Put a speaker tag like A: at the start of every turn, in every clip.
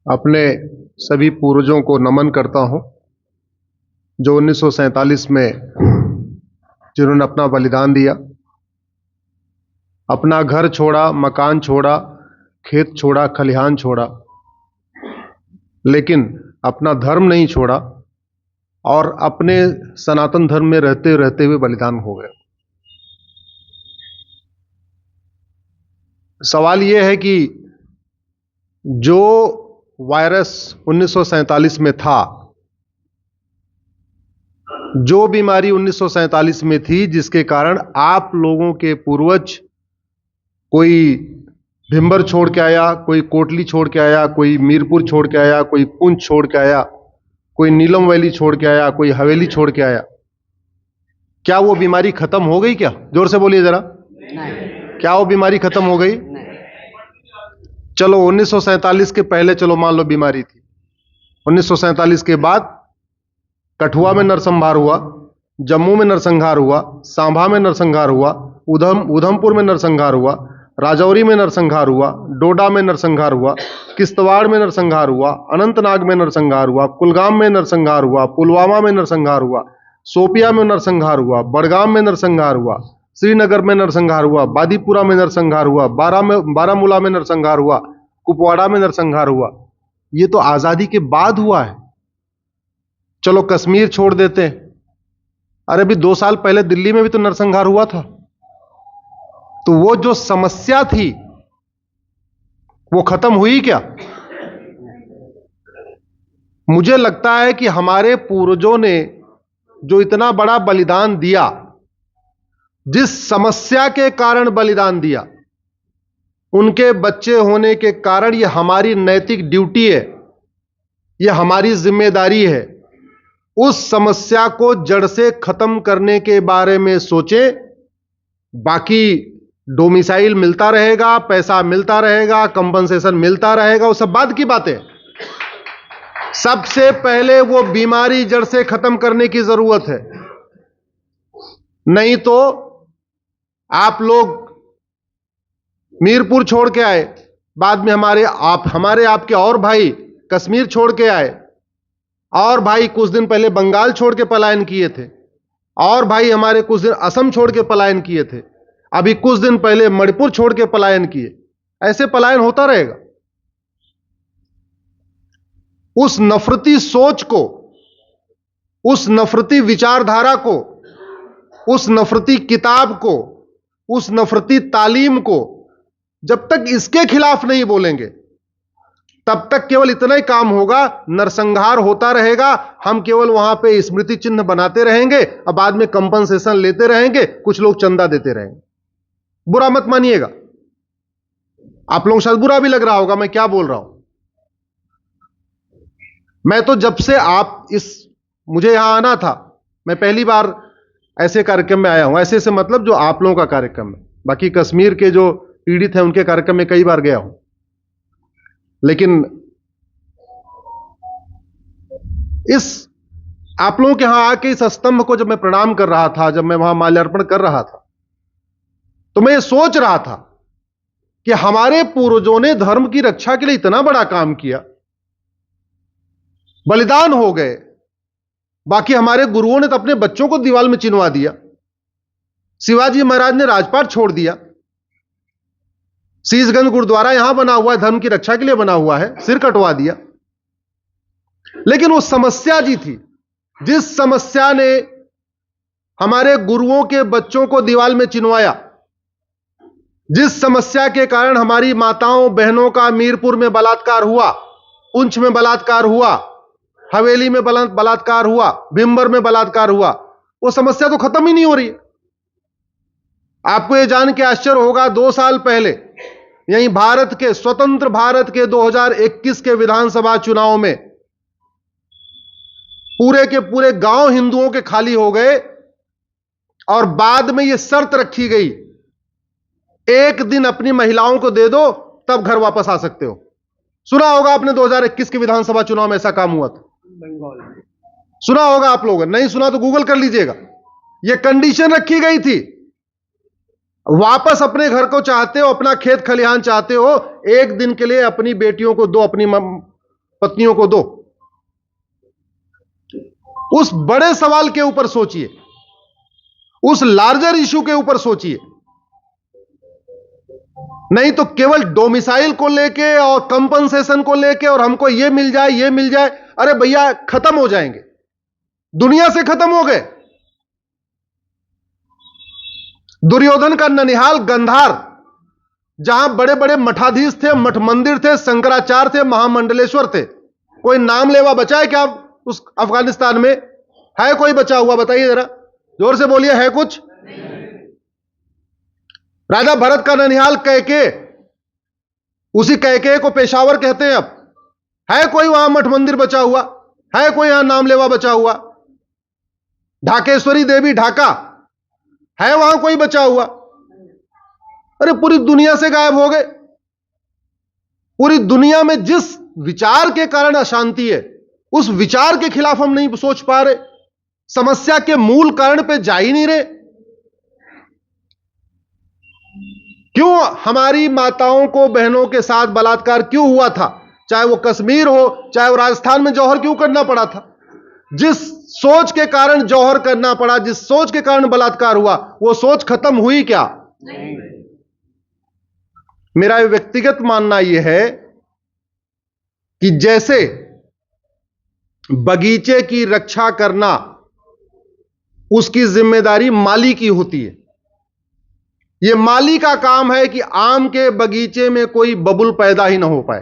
A: अपने सभी पूर्वजों को नमन करता हूं, जो 1947 में जिन्होंने अपना बलिदान दिया, अपना घर छोड़ा, मकान छोड़ा, खेत छोड़ा, खलिहान छोड़ा, लेकिन अपना धर्म नहीं छोड़ा और अपने सनातन धर्म में रहते रहते हुए बलिदान हो गए। सवाल यह है कि जो वायरस 1947 में था, जो बीमारी 1947 में थी, जिसके कारण आप लोगों के पूर्वज कोई भिंबर छोड़ के आया, कोई कोटली छोड़ के आया, कोई मीरपुर छोड़ के आया, कोई पुंछ छोड़ के आया, कोई नीलम वैली छोड़ के आया, कोई हवेली छोड़ के आया, क्या वो बीमारी खत्म हो गई? क्या जोर से बोलिए जरा। क्या वो बीमारी खत्म हो गई? चलो 1947 के पहले चलो मान लो बीमारी थी। 1947 के बाद कठुआ में नरसंहार हुआ, जम्मू में नरसंहार हुआ, सांभा में नरसंहार हुआ, उधमपुर में नरसंहार हुआ, राजौरी में नरसंहार हुआ, डोडा में नरसंहार हुआ, किश्तवाड़ में नरसंहार हुआ, अनंतनाग में नरसंहार हुआ, कुलगाम में नरसंहार हुआ, पुलवामा में नरसंहार हुआ, शोपिया में नरसंहार हुआ, बड़गाम में नरसंहार हुआ, श्रीनगर में नरसंहार हुआ, बादीपुरा में नरसंहार हुआ, बारामूला में नरसंहार हुआ, कुपवाड़ा में नरसंहार हुआ। ये तो आजादी के बाद हुआ है। चलो कश्मीर छोड़ देते हैं, अरे अभी 2 साल पहले दिल्ली में भी तो नरसंहार हुआ था। तो वो जो समस्या थी वो खत्म हुई क्या? मुझे लगता है कि हमारे पूर्वजों ने जो इतना बड़ा बलिदान दिया, जिस समस्या के कारण बलिदान दिया, उनके बच्चे होने के कारण यह हमारी नैतिक ड्यूटी है, यह हमारी जिम्मेदारी है। उस समस्या को जड़ से खत्म करने के बारे में सोचें। बाकी डोमिसाइल मिलता रहेगा, पैसा मिलता रहेगा, कंपनसेशन मिलता रहेगा, वो सब बाद की बातें। सबसे पहले वो बीमारी जड़ से खत्म करने की जरूरत है। नहीं तो आप लोग मीरपुर छोड़ के आए, बाद में हमारे आपके और भाई कश्मीर छोड़ के आए, और भाई कुछ दिन पहले बंगाल छोड़ के पलायन किए थे, और भाई हमारे कुछ दिन असम छोड़ के पलायन किए थे, अभी कुछ दिन पहले मणिपुर छोड़ के पलायन किए। ऐसे पलायन होता रहेगा। उस नफरती सोच को, उस नफरती विचारधारा को, उस नफरती किताब को, उस नफरती तालीम को जब तक इसके खिलाफ नहीं बोलेंगे, तब तक केवल इतना ही काम होगा, नरसंहार होता रहेगा, हम केवल वहां पे स्मृति चिन्ह बनाते रहेंगे और बाद में कंपनसेशन लेते रहेंगे, कुछ लोग चंदा देते रहेंगे। बुरा मत मानिएगा, आप लोगों को शायद बुरा भी लग रहा होगा मैं क्या बोल रहा हूं। मैं तो जब से मुझे यहां आना था, मैं पहली बार ऐसे कार्यक्रम में आया हूं। ऐसे से मतलब जो आप लोगों का कार्यक्रम है, बाकी कश्मीर के जो पीड़ित हैं उनके कार्यक्रम में कई बार गया हूं। लेकिन आप लोगों के यहां आके इस स्तंभ को जब मैं प्रणाम कर रहा था, जब मैं वहां माल्यार्पण कर रहा था, तो मैं ये सोच रहा था कि हमारे पूर्वजों ने धर्म की रक्षा के लिए इतना बड़ा काम किया, बलिदान हो गए। बाकी हमारे गुरुओं ने तो अपने बच्चों को दीवार में चिनवा दिया। शिवाजी महाराज ने राजपाट छोड़ दिया। शीशगंज गुरुद्वारा यहां बना हुआ है, धर्म की रक्षा के लिए बना हुआ है, सिर कटवा दिया। लेकिन वो समस्या जी थी, जिस समस्या ने हमारे गुरुओं के बच्चों को दीवार में चिनवाया, जिस समस्या के कारण हमारी माताओं बहनों का मीरपुर में बलात्कार हुआ, पुंछ में बलात्कार हुआ, हवेली में बलात्कार हुआ, भिंबर में बलात्कार हुआ, वो समस्या तो खत्म ही नहीं हो रही। आपको यह जान के आश्चर्य होगा, 2 साल पहले यहीं स्वतंत्र भारत के 2021 के विधानसभा चुनाव में पूरे के पूरे गांव हिंदुओं के खाली हो गए और बाद में यह शर्त रखी गई, 1 दिन अपनी महिलाओं को दे दो तब घर वापस आ सकते हो। सुना होगा आपने 2021 के विधानसभा चुनाव में ऐसा काम हुआ था बंगाल में। सुना होगा आप लोगों ने, नहीं सुना तो गूगल कर लीजिएगा। यह कंडीशन रखी गई थी, वापस अपने घर को चाहते हो, अपना खेत खलिहान चाहते हो, 1 दिन के लिए अपनी बेटियों को दो, अपनी पत्नियों को दो। उस बड़े सवाल के ऊपर सोचिए, उस लार्जर इशू के ऊपर सोचिए, नहीं तो केवल डोमिसाइल को लेके और कंपनसेशन को लेके और हमको ये मिल जाए ये मिल जाए। अरे भैया खत्म हो जाएंगे, दुनिया से खत्म हो गए। दुर्योधन का ननिहाल गंधार, जहां बड़े बड़े मठाधीश थे, मठ मंदिर थे, शंकराचार्य थे, महामंडलेश्वर थे, कोई नाम लेवा बचा है क्या उस अफगानिस्तान में? है कोई बचा हुआ? बताइए जरा, जोर से बोलिए, है कुछ? राजा भरत का ननिहाल कैके, उसी कैके को पेशावर कहते हैं। अब है कोई वहां मठ मंदिर बचा हुआ? है कोई यहां नाम लेवा बचा हुआ? ढाकेश्वरी देवी ढाका, है वहां कोई बचा हुआ? अरे पूरी दुनिया से गायब हो गए। पूरी दुनिया में जिस विचार के कारण अशांति है, उस विचार के खिलाफ हम नहीं सोच पा रहे, समस्या के मूल कारण पे जा ही नहीं रहे। क्यों हमारी माताओं को, बहनों के साथ बलात्कार क्यों हुआ था? चाहे वो कश्मीर हो, चाहे वो राजस्थान में जौहर क्यों करना पड़ा था? जिस सोच के कारण जौहर करना पड़ा, जिस सोच के कारण बलात्कार हुआ, वो सोच खत्म हुई क्या? नहीं। मेरा व्यक्तिगत मानना यह है कि जैसे बगीचे की रक्षा करना उसकी जिम्मेदारी माली की होती है, यह माली का काम है कि आम के बगीचे में कोई बबुल पैदा ही ना हो पाए।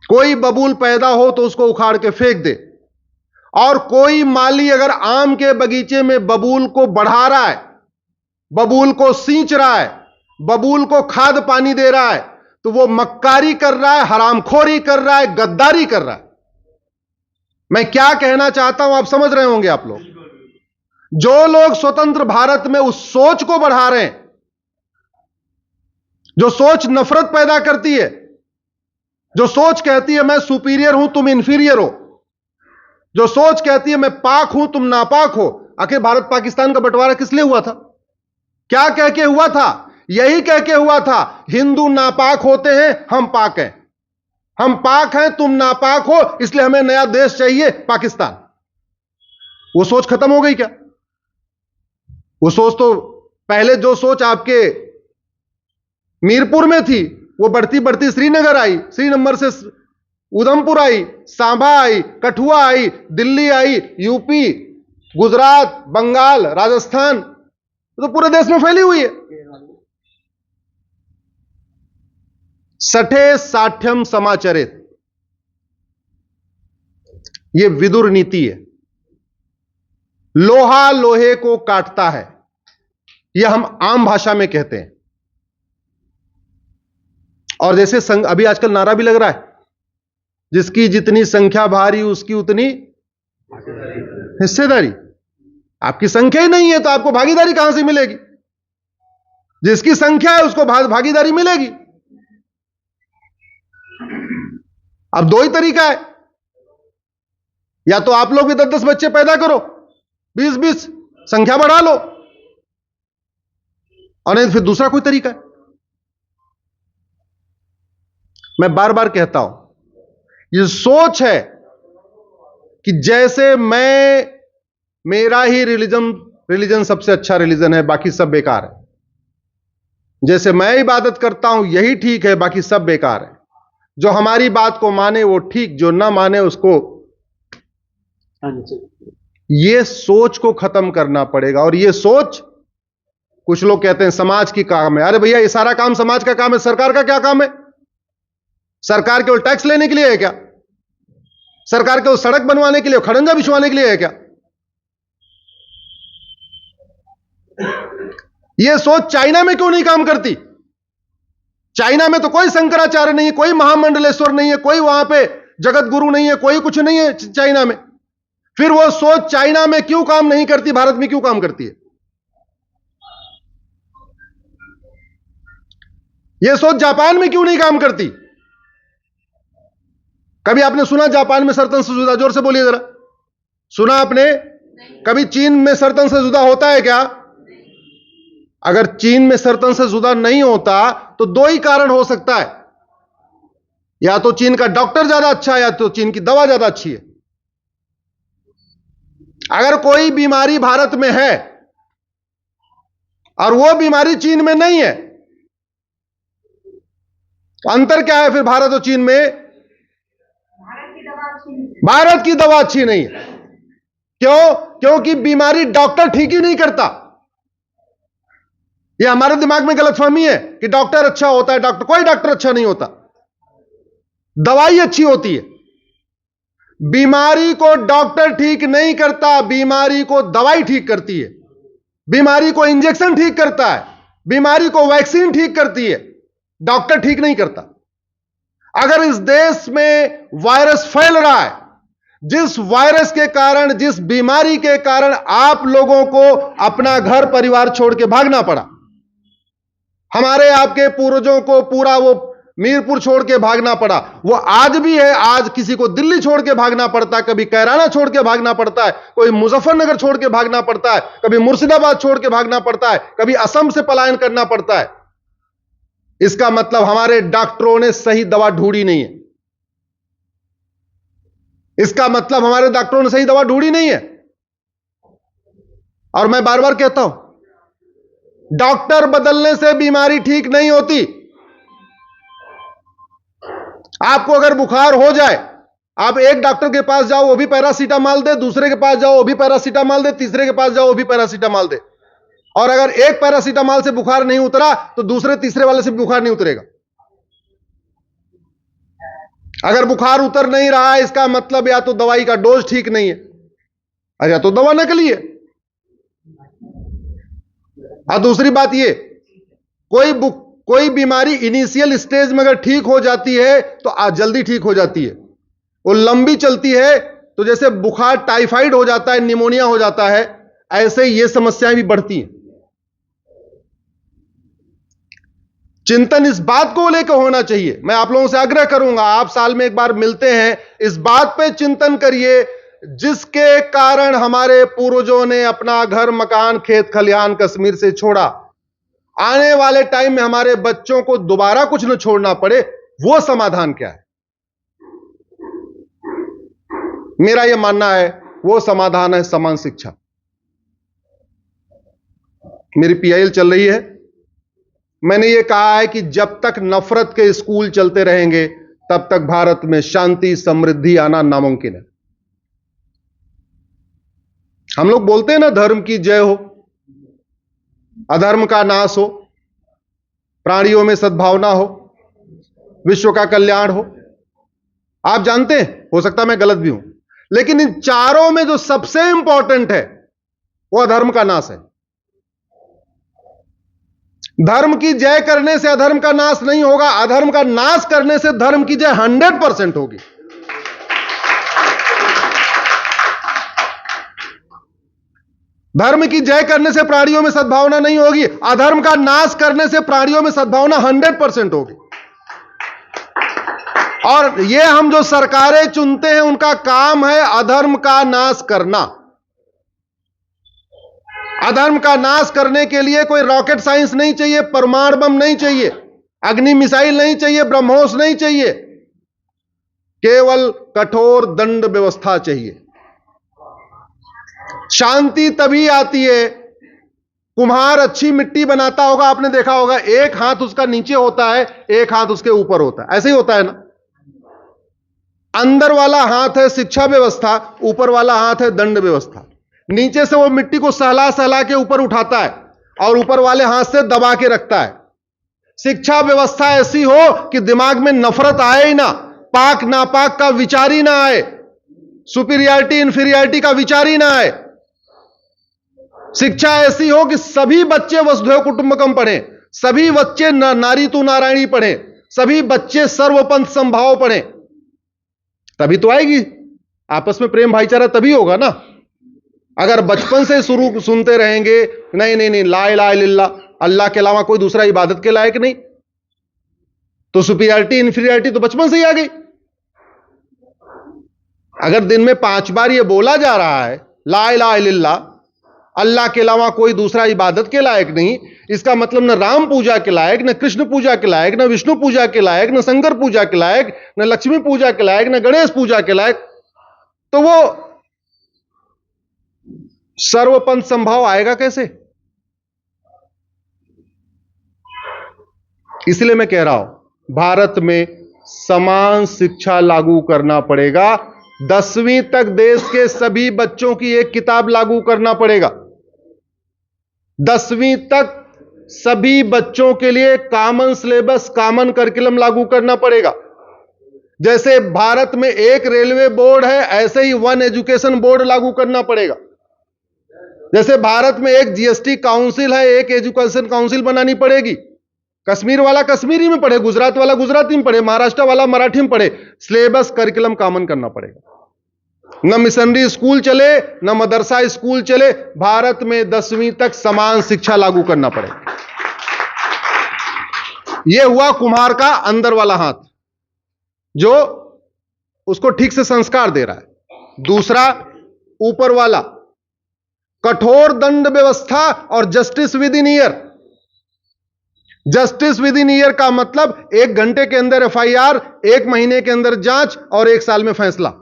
A: कोई बबुल पैदा हो तो उसको उखाड़ के फेंक दे। और कोई माली अगर आम के बगीचे में बबूल को बढ़ा रहा है, बबूल को सींच रहा है, बबूल को खाद पानी दे रहा है, तो वो मक्कारी कर रहा है, हरामखोरी कर रहा है, गद्दारी कर रहा है। मैं क्या कहना चाहता हूं आप समझ रहे होंगे आप लोग। जो लोग स्वतंत्र भारत में उस सोच को बढ़ा रहे हैं, जो सोच नफरत पैदा करती है, जो सोच कहती है मैं सुपीरियर हूं तुम इंफीरियर हो, जो सोच कहती है मैं पाक हूं तुम नापाक हो। आखिर भारत पाकिस्तान का बंटवारा किस लिए हुआ था? क्या कह के हुआ था? यही कह के हुआ था, हिंदू नापाक होते हैं, हम पाक हैं। हम पाक हैं, तुम नापाक हो, इसलिए हमें नया देश चाहिए पाकिस्तान। वो सोच खत्म हो गई क्या? वो सोच तो पहले जो सोच आपके मीरपुर में थी, वो बढ़ती बढ़ती श्रीनगर आई, श्रीनगर से उधमपुर आई, सांबा आई, कठुआ आई, दिल्ली आई, यूपी, गुजरात, बंगाल, राजस्थान, तो पूरे देश में फैली हुई है। सठे साठ्यम समाचरित, यह विदुर नीति है। लोहा लोहे को काटता है, यह हम आम भाषा में कहते हैं। और जैसे अभी आजकल नारा भी लग रहा है, जिसकी जितनी संख्या भारी उसकी उतनी हिस्सेदारी। आपकी संख्या ही नहीं है तो आपको भागीदारी कहां से मिलेगी? जिसकी संख्या है उसको भागीदारी मिलेगी। अब दो ही तरीका है, या तो आप लोग भी 10-10 बच्चे पैदा करो, 20-20 संख्या बढ़ा लो, और नहीं फिर दूसरा कोई तरीका है। मैं बार बार कहता हूं, ये सोच है कि जैसे मेरा ही रिलीजन सबसे अच्छा रिलीजन है, बाकी सब बेकार है। जैसे मैं इबादत करता हूं यही ठीक है, बाकी सब बेकार है। जो हमारी बात को माने वो ठीक, जो ना माने उसको। ये सोच को खत्म करना पड़ेगा। और ये सोच, कुछ लोग कहते हैं समाज की काम है। अरे भैया, ये सारा काम समाज का काम है। सरकार का क्या काम है? सरकार केवल टैक्स लेने के लिए है क्या? सरकार केवल सड़क बनवाने के लिए, खड़ंजा बिछवाने के लिए है क्या? यह सोच चाइना में क्यों नहीं काम करती? चाइना में तो कोई शंकराचार्य नहीं है, कोई महामंडलेश्वर नहीं है, कोई वहां पे जगत गुरु नहीं है, कोई कुछ नहीं है चाइना में। फिर वो सोच चाइना में क्यों काम नहीं करती, भारत में क्यों काम करती है? यह सोच जापान में क्यों नहीं काम करती? कभी आपने सुना जापान में सरतन से जुदा? जोर से बोलिए जरा, सुना आपने? कभी चीन में सरतन से जुदा होता है क्या? अगर चीन में सरतन से जुदा नहीं होता तो दो ही कारण हो सकता है, या तो चीन का डॉक्टर ज्यादा अच्छा है या तो चीन की दवा ज्यादा अच्छी है। अगर कोई बीमारी भारत में है और वो बीमारी चीन में नहीं है, तो अंतर क्या है फिर भारत और चीन में? भारत की दवा अच्छी नहीं है। क्यों? क्योंकि बीमारी डॉक्टर ठीक ही नहीं करता। ये हमारे दिमाग में गलतफहमी है कि डॉक्टर अच्छा होता है। कोई डॉक्टर अच्छा नहीं होता, दवाई अच्छी होती है। बीमारी को डॉक्टर ठीक नहीं करता, बीमारी को दवाई ठीक करती है। बीमारी को इंजेक्शन ठीक करता है, बीमारी को वैक्सीन ठीक करती है, डॉक्टर ठीक नहीं करता। अगर इस देश में वायरस फैल रहा है, जिस वायरस के कारण, जिस बीमारी के कारण आप लोगों को अपना घर परिवार छोड़ के भागना पड़ा, हमारे आपके पूर्वजों को पूरा वो मीरपुर छोड़ के भागना पड़ा, वो आज भी है। आज किसी को दिल्ली छोड़ के भागना पड़ता है, कभी कैराना छोड़ के भागना पड़ता है, कोई मुजफ्फरनगर छोड़ के भागना पड़ता है, कभी मुर्शिदाबाद छोड़ के भागना पड़ता है, कभी असम से पलायन करना पड़ता है। इसका मतलब हमारे डॉक्टरों ने सही दवा ढूंढी नहीं है। इसका मतलब हमारे डॉक्टरों ने सही दवा ढूंढी नहीं है। और मैं बार बार कहता हूं, डॉक्टर बदलने से बीमारी ठीक नहीं होती। आपको अगर बुखार हो जाए, आप एक डॉक्टर के पास जाओ, वो भी पैरासीटामोल दे, दूसरे के पास जाओ, वो भी पैरासीटामोल दे, तीसरे के पास जाओ, वो भी पैरासीटामोल दे। और अगर एक पैरासीटामोल से बुखार नहीं उतरा तो दूसरे तीसरे वाले से बुखार नहीं उतरेगा। अगर बुखार उतर नहीं रहा है, इसका मतलब या तो दवाई का डोज ठीक नहीं है और या तो दवा नकली है। और दूसरी बात ये, कोई बीमारी इनिशियल स्टेज में अगर ठीक हो जाती है तो आज जल्दी ठीक हो जाती है। वो लंबी चलती है तो जैसे बुखार टाइफाइड हो जाता है, निमोनिया हो जाता है, ऐसे ये समस्याएं भी बढ़ती हैं। चिंतन इस बात को लेकर होना चाहिए। मैं आप लोगों से आग्रह करूंगा, आप साल में एक बार मिलते हैं, इस बात पे चिंतन करिए जिसके कारण हमारे पूर्वजों ने अपना घर मकान खेत खलिहान कश्मीर से छोड़ा। आने वाले टाइम में हमारे बच्चों को दोबारा कुछ न छोड़ना पड़े, वो समाधान क्या है? मेरा यह मानना है वो समाधान है समान शिक्षा। मेरी पीआईएल चल रही है, मैंने ये कहा है कि जब तक नफरत के स्कूल चलते रहेंगे तब तक भारत में शांति समृद्धि आना नामुमकिन है। हम लोग बोलते हैं ना, धर्म की जय हो, अधर्म का नाश हो, प्राणियों में सद्भावना हो, विश्व का कल्याण हो। आप जानते हैं, हो सकता है मैं गलत भी हूं, लेकिन इन चारों में जो सबसे इंपॉर्टेंट है वो अधर्म का नाश है। धर्म की जय करने से अधर्म का नाश नहीं होगा, अधर्म का नाश करने से धर्म की जय 100% होगी। धर्म की जय करने से प्राणियों में सद्भावना नहीं होगी, अधर्म का नाश करने से प्राणियों में सद्भावना 100% होगी। और ये हम जो सरकारें चुनते हैं उनका काम है अधर्म का नाश करना। अधर्म का नाश करने के लिए कोई रॉकेट साइंस नहीं चाहिए, परमाणु बम नहीं चाहिए, अग्नि मिसाइल नहीं चाहिए, ब्रह्मोस नहीं चाहिए, केवल कठोर दंड व्यवस्था चाहिए। शांति तभी आती है, कुम्हार अच्छी मिट्टी बनाता होगा, आपने देखा होगा, एक हाथ उसका नीचे होता है, एक हाथ उसके ऊपर होता है, ऐसे ही होता है ना। अंदर वाला हाथ है शिक्षा व्यवस्था, ऊपर वाला हाथ है दंड व्यवस्था। नीचे से वो मिट्टी को सहला सहला के ऊपर उठाता है और ऊपर वाले हाथ से दबा के रखता है। शिक्षा व्यवस्था ऐसी हो कि दिमाग में नफरत आए ही ना, पाक नापाक का विचार ही ना आए, सुपीरियरिटी इंफीरियरिटी का विचार ही ना आए। शिक्षा ऐसी हो कि सभी बच्चे वसुधैव कुटुंबकम पढ़ें, सभी बच्चे नारी तू नारायणी पढ़ें, सभी बच्चे सर्वपंथ संभाव पढ़ें, तभी तो आएगी आपस में प्रेम भाईचारा, तभी होगा ना। अगर बचपन से शुरू सुनते रहेंगे नहीं नहीं नहीं ला इलाहा इल्लल्लाह, अल्लाह के अलावा कोई दूसरा इबादत के लायक नहीं, तो सुपीरियरिटी इंफीरियरिटी तो बचपन से ही आ गई। अगर दिन में 5 बार ये बोला जा रहा है ला इलाहा इल्लल्लाह, अल्लाह के अलावा कोई दूसरा इबादत के लायक नहीं, इसका मतलब न राम पूजा के लायक, न कृष्ण पूजा के लायक, न विष्णु पूजा के लायक, न शंकर पूजा के लायक, न लक्ष्मी पूजा के लायक, न गणेश पूजा के लायक, तो वो सर्वपंथ संभाव आएगा कैसे? इसलिए मैं कह रहा हूं भारत में समान शिक्षा लागू करना पड़ेगा। 10वीं तक देश के सभी बच्चों की एक किताब लागू करना पड़ेगा। 10वीं तक सभी बच्चों के लिए कॉमन सिलेबस, कॉमन करिकुलम लागू करना पड़ेगा। जैसे भारत में एक रेलवे बोर्ड है, ऐसे ही वन एजुकेशन बोर्ड लागू करना पड़ेगा। जैसे भारत में एक जीएसटी काउंसिल है, एक एजुकेशन काउंसिल बनानी पड़ेगी। कश्मीर वाला कश्मीरी में पढ़े, गुजरात वाला गुजराती में पढ़े, महाराष्ट्र वाला मराठी में पढ़े, सिलेबस करिकुलम कॉमन करना पड़ेगा। न मिशनरी स्कूल चले, न मदरसा स्कूल चले, भारत में 10वीं तक समान शिक्षा लागू करना पड़ेगा। यह हुआ कुम्हार का अंदर वाला हाथ, जो उसको ठीक से संस्कार दे रहा है। दूसरा, ऊपर वाला, कठोर दंड व्यवस्था और justice with in year. Justice with in year का मतलब 1 घंटे के अंदर एफआईआर, 1 महीने के अंदर जांच और 1 साल में फैसला।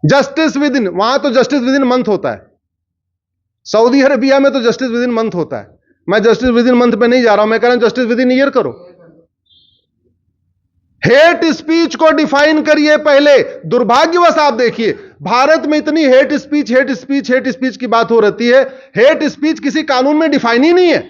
A: जस्टिस विद इन, वहां तो जस्टिस विद इन मंथ होता है। सऊदी अरबिया में तो जस्टिस विद इन मंथ होता है। मैं जस्टिस विद इन मंथ पे नहीं जा रहा हूं, मैं कह रहा हूं जस्टिस विद इन ईयर करो। हेट स्पीच को डिफाइन करिए पहले। दुर्भाग्यवश आप देखिए भारत में इतनी हेट स्पीच की बात हो रहती है। हेट स्पीच किसी कानून में डिफाइन ही नहीं है।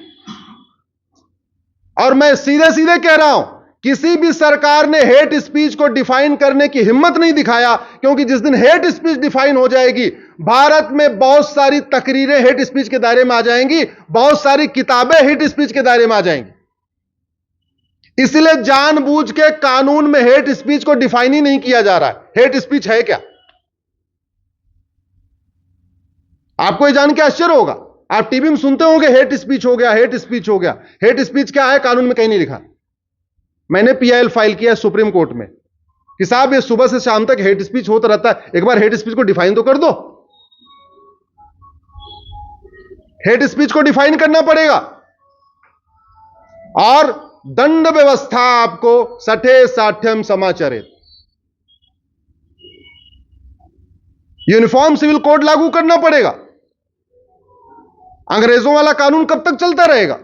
A: और मैं सीधे सीधे कह रहा हूं, किसी भी सरकार ने हेट स्पीच को डिफाइन करने की हिम्मत नहीं दिखाया, क्योंकि जिस दिन हेट स्पीच डिफाइन हो जाएगी, भारत में बहुत सारी तकरीरें हेट स्पीच के दायरे में आ जाएंगी, बहुत सारी किताबें हेट स्पीच के दायरे में आ जाएंगी। इसलिए जानबूझ के कानून में हेट स्पीच को डिफाइन ही नहीं किया जा रहा है। हेट स्पीच है क्या? आपको यह जान के आश्चर्य होगा, आप टीवी में सुनते होंगे हेट स्पीच हो गया, हेट स्पीच हो गया। हेट स्पीच क्या है? कानून में कहीं नहीं लिखा। मैंने पीआईएल फाइल किया सुप्रीम कोर्ट में कि साहब ये सुबह से शाम तक हेट स्पीच होता रहता है, एक बार हेट स्पीच को डिफाइन तो कर दो। हेट स्पीच को डिफाइन करना पड़ेगा। और दंड व्यवस्था आपको सठे साठ्यम समाचरित, यूनिफॉर्म सिविल कोड लागू करना पड़ेगा। अंग्रेजों वाला कानून कब तक चलता रहेगा?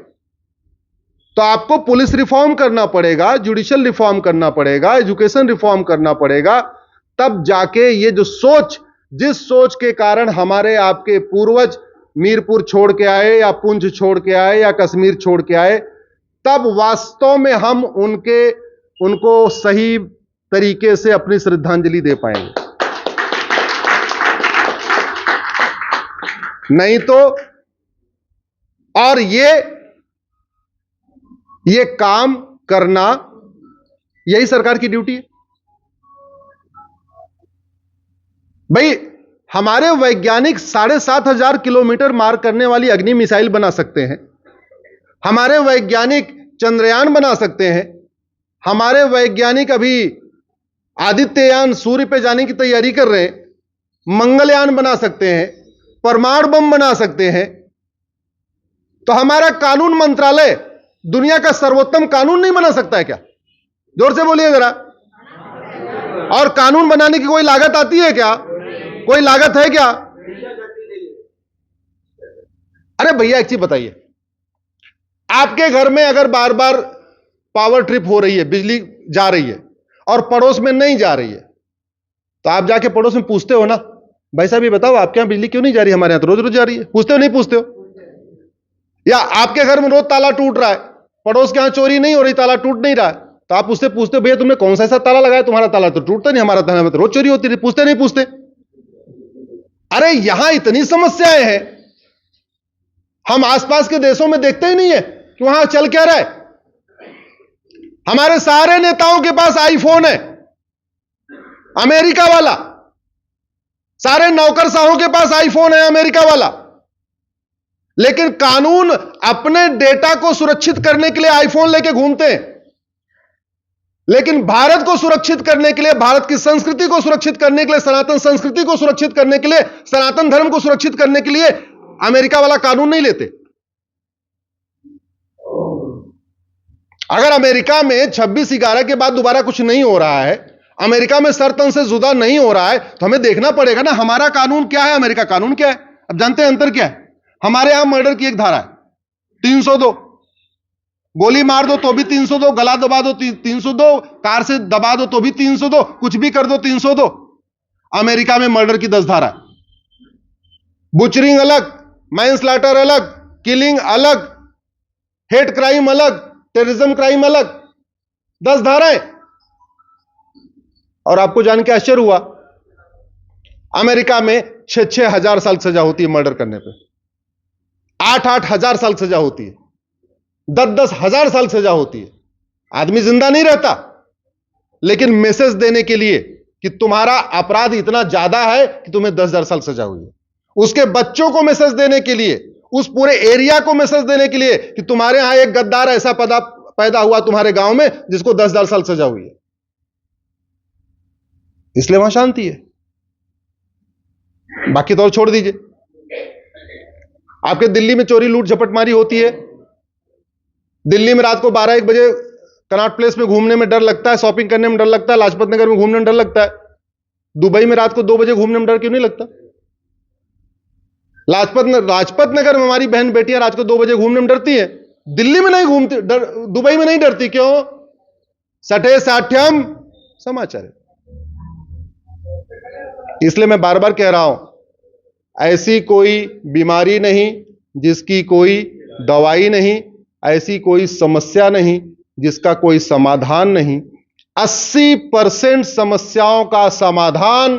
A: तो आपको पुलिस रिफॉर्म करना पड़ेगा, जुडिशियल रिफॉर्म करना पड़ेगा, एजुकेशन रिफॉर्म करना पड़ेगा। तब जाके ये जो सोच, जिस सोच के कारण हमारे आपके पूर्वज मीरपुर छोड़ के आए या पुंछ छोड़ के आए या कश्मीर छोड़ के आए, तब वास्तव में हम उनको सही तरीके से अपनी श्रद्धांजलि दे पाएंगे। नहीं तो, और ये काम करना यही सरकार की ड्यूटी है। भाई, हमारे वैज्ञानिक 7,500 किलोमीटर मार करने वाली अग्नि मिसाइल बना सकते हैं, हमारे वैज्ञानिक चंद्रयान बना सकते हैं, हमारे वैज्ञानिक अभी आदित्ययान सूर्य पे जाने की तैयारी कर रहे हैं, मंगलयान बना सकते हैं, परमाणु बम बना सकते हैं। तो हमारा कानून मंत्रालय दुनिया का सर्वोत्तम कानून नहीं बना सकता है क्या? जोर से बोलिए जरा। और कानून बनाने की कोई लागत आती है क्या? कोई लागत है क्या? अरे भैया एक चीज बताइए, आपके घर में अगर बार बार पावर ट्रिप हो रही है, बिजली जा रही है और पड़ोस में नहीं जा रही है, तो आप जाके पड़ोस में पूछते हो ना, भाई साहब ये बताओ आपके यहां बिजली क्यों नहीं जा रही? हमारे यहां तो रोज रोज जा रही है। पूछते हो नहीं पूछते हो? या आपके घर में रोज ताला टूट रहा है, पड़ोस के यहां चोरी नहीं हो रही, ताला टूट नहीं रहा है, तो आप उससे पूछते हो भैया तुमने कौन सा ऐसा ताला लगाया, तुम्हारा ताला तो टूटता नहीं, हमारा ताला में तो रोज चोरी होती है। पूछते नहीं पूछते? अरे यहां इतनी समस्याएं हैं, हम आसपास के देशों में देखते ही नहीं है कि वहां चल क्या रहा है। हमारे सारे नेताओं के पास आईफोन है, अमेरिका वाला। सारे नौकरशाहों के पास आईफोन है, अमेरिका वाला। लेकिन कानून अपने डेटा को सुरक्षित करने के लिए आईफोन लेके घूमते हैं। लेकिन भारत को सुरक्षित करने के लिए, भारत की संस्कृति को सुरक्षित करने के लिए, सनातन संस्कृति को सुरक्षित करने के लिए, सनातन धर्म को सुरक्षित करने के लिए अमेरिका वाला कानून नहीं लेते। अगर अमेरिका में 26/11 के बाद दोबारा कुछ नहीं हो रहा है, अमेरिका में सरतन से जुदा नहीं हो रहा है, तो हमें देखना पड़ेगा ना हमारा कानून क्या है, अमेरिका कानून क्या है। अब जानते हैं अंतर क्या है? हमारे यहां मर्डर की एक धारा है 302, गोली मार दो तो भी 302, गला दबा दो 302, कार से दबा दो तो भी 302, कुछ भी कर दो 302। अमेरिका में मर्डर की 10 धारा है। बुचरिंग अलग, मैनस्लॉटर अलग, किलिंग अलग, हेट क्राइम अलग, टेररिज्म क्राइम अलग, 10 धाराएं। और आपको जान के आश्चर्य हुआ, अमेरिका में 6-6 हजार साल सजा होती है मर्डर करने पे, 8-8 हजार साल सजा होती है, 10-10 हजार साल सजा होती है। आदमी जिंदा नहीं रहता, लेकिन मैसेज देने के लिए कि तुम्हारा अपराध इतना ज्यादा है कि तुम्हें 10,000 साल सजा हुई है, उसके बच्चों को मैसेज देने के लिए, उस पूरे एरिया को मैसेज देने के लिए कि तुम्हारे यहां एक गद्दार ऐसा पैदा हुआ तुम्हारे गांव में जिसको 10,000 साल सजा हुई है, इसलिए वहां शांति है। बाकी तो और छोड़ दीजिए, आपके दिल्ली में चोरी लूट झपटमारी होती है, दिल्ली में रात को 12-1 बजे कनॉट प्लेस में घूमने में डर लगता है, शॉपिंग करने में डर लगता है, लाजपत नगर में घूमने में डर लगता है। दुबई में रात को 2 बजे घूमने में डर क्यों नहीं लगता? लाजपत नगर में हमारी बहन बेटियां रात को 2 बजे घूमने में डरती है, दिल्ली में नहीं घूमती, दुबई में नहीं डरती। क्यों? सठे साठ्यम समाचार। इसलिए मैं बार बार कह रहा हूं, ऐसी कोई बीमारी नहीं जिसकी कोई दवाई नहीं, ऐसी कोई समस्या नहीं जिसका कोई समाधान नहीं। 80% समस्याओं का समाधान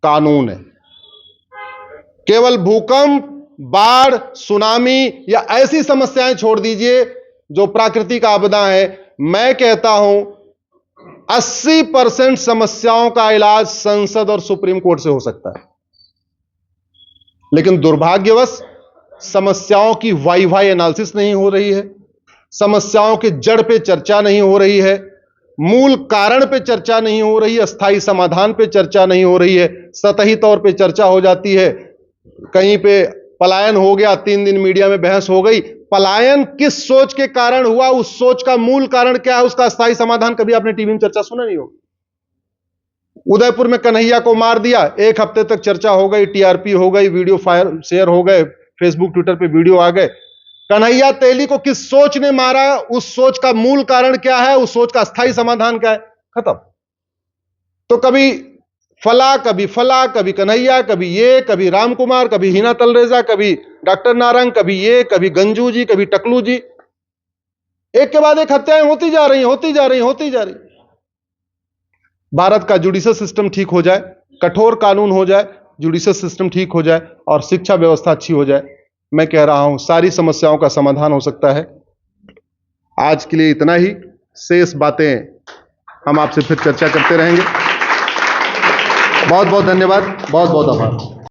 A: कानून है। केवल भूकंप, बाढ़, सुनामी या ऐसी समस्याएं छोड़ दीजिए जो प्राकृतिक आपदा है। मैं कहता हूं 80% समस्याओं का इलाज संसद और सुप्रीम कोर्ट से हो सकता है, लेकिन दुर्भाग्यवश समस्याओं की वाई एनालिसिस नहीं हो रही है, समस्याओं के जड़ पे चर्चा नहीं हो रही है, मूल कारण पे चर्चा नहीं हो रही है, अस्थायी समाधान पे चर्चा नहीं हो रही है, सतही तौर पे चर्चा हो जाती है। कहीं पे पलायन हो गया, 3 दिन मीडिया में बहस हो गई। पलायन किस सोच के कारण हुआ, उस सोच का मूल कारण क्या है, उसका अस्थायी समाधान कभी आपने टीवी में चर्चा सुना नहीं होगा। उदयपुर में कन्हैया को मार दिया, 1 हफ्ते तक चर्चा हो गई, टीआरपी हो गई, वीडियो शेयर हो गए, फेसबुक ट्विटर पे वीडियो आ गए। कन्हैया तेली को किस सोच ने मारा, उस सोच का मूल कारण क्या है, उस सोच का अस्थायी समाधान क्या है, खत्म। तो कभी फला, कभी कन्हैया, कभी ये, कभी राम कुमार, कभी हिना तलरेजा, कभी डॉक्टर नारंग, कभी ये, कभी गंजू जी, कभी टकलू जी। एक के बाद एक हत्याएं होती जा रही। भारत का जुडिशियल सिस्टम ठीक हो जाए, कठोर कानून हो जाए, जुडिशियल सिस्टम ठीक हो जाए और शिक्षा व्यवस्था अच्छी हो जाए, मैं कह रहा हूं सारी समस्याओं का समाधान हो सकता है। आज के लिए इतना ही, शेष बातें हम आपसे फिर चर्चा करते रहेंगे। बहुत बहुत धन्यवाद, बहुत बहुत आभार।